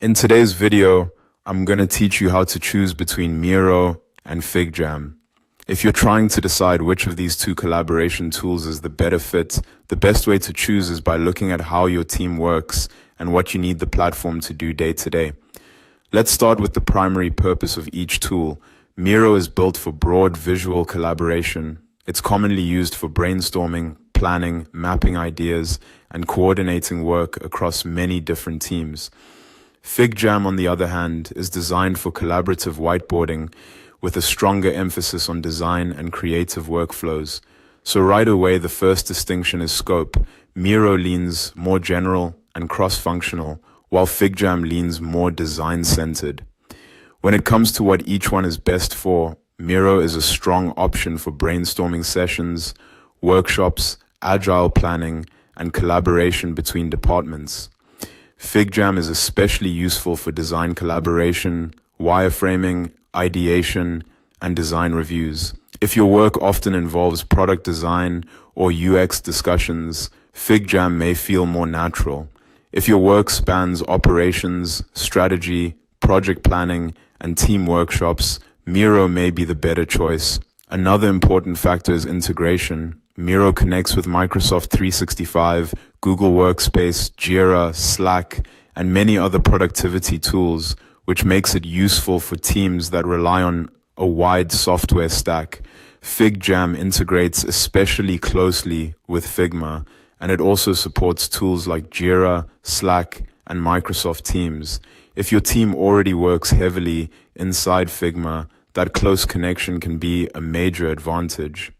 In today's video, I'm going to teach you how to choose between Miro and FigJam. If you're trying to decide which of these two collaboration tools is the better fit, the best way to choose is by looking at how your team works and what you need the platform to do day to day. Let's start with the primary purpose of each tool. Miro is built for broad visual collaboration. It's commonly used for brainstorming, planning, mapping ideas, and coordinating work across many different teams. FigJam, on the other hand, is designed for collaborative whiteboarding with a stronger emphasis on design and creative workflows. So right away, the first distinction is scope. Miro leans more general and cross-functional, while FigJam leans more design-centered. When it comes to what each one is best for, Miro is a strong option for brainstorming sessions, workshops, agile planning, and collaboration between departments. FigJam is especially useful for design collaboration, wireframing, ideation, and design reviews. If your work often involves product design or UX discussions, FigJam may feel more natural. If your work spans operations, strategy, project planning, and team workshops, Miro may be the better choice. Another important factor is integration. Miro connects with Microsoft 365, Google Workspace, Jira, Slack, and many other productivity tools, which makes it useful for teams that rely on a wide software stack. FigJam integrates especially closely with Figma, and it also supports tools like Jira, Slack, and Microsoft Teams. If your team already works heavily inside Figma, that close connection can be a major advantage.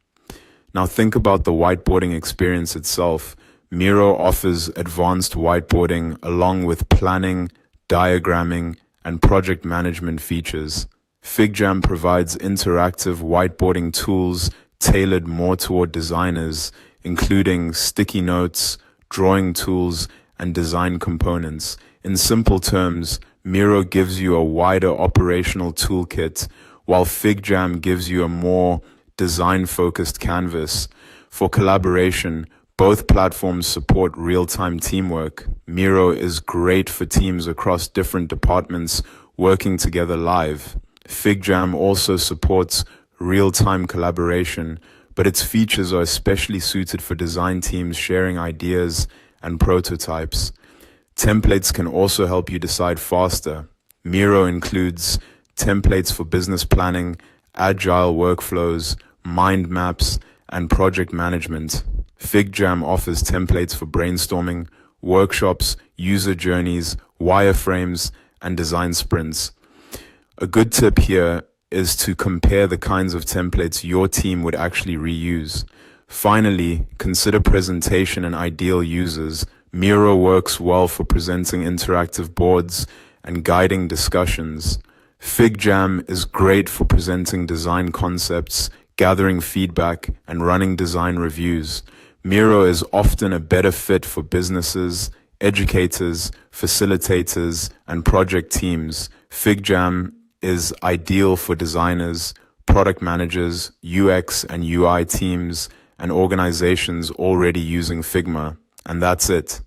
Now think about the whiteboarding experience itself. Miro offers advanced whiteboarding along with planning, diagramming, and project management features. FigJam provides interactive whiteboarding tools tailored more toward designers, including sticky notes, drawing tools, and design components. In simple terms, Miro gives you a wider operational toolkit, while FigJam gives you a more design-focused canvas. For collaboration, both platforms support real-time teamwork. Miro is great for teams across different departments working together live. FigJam also supports real-time collaboration, but its features are especially suited for design teams sharing ideas and prototypes. Templates can also help you decide faster. Miro includes templates for business planning, agile workflows, mind maps, and project management. FigJam offers templates for brainstorming, workshops, user journeys, wireframes, and design sprints. A good tip here is to compare the kinds of templates your team would actually reuse. Finally, consider presentation and ideal users. Miro works well for presenting interactive boards and guiding discussions. FigJam is great for presenting design concepts, gathering feedback, and running design reviews. Miro is often a better fit for businesses, educators, facilitators, and project teams. FigJam is ideal for designers, product managers, UX and UI teams, and organizations already using Figma. And that's it.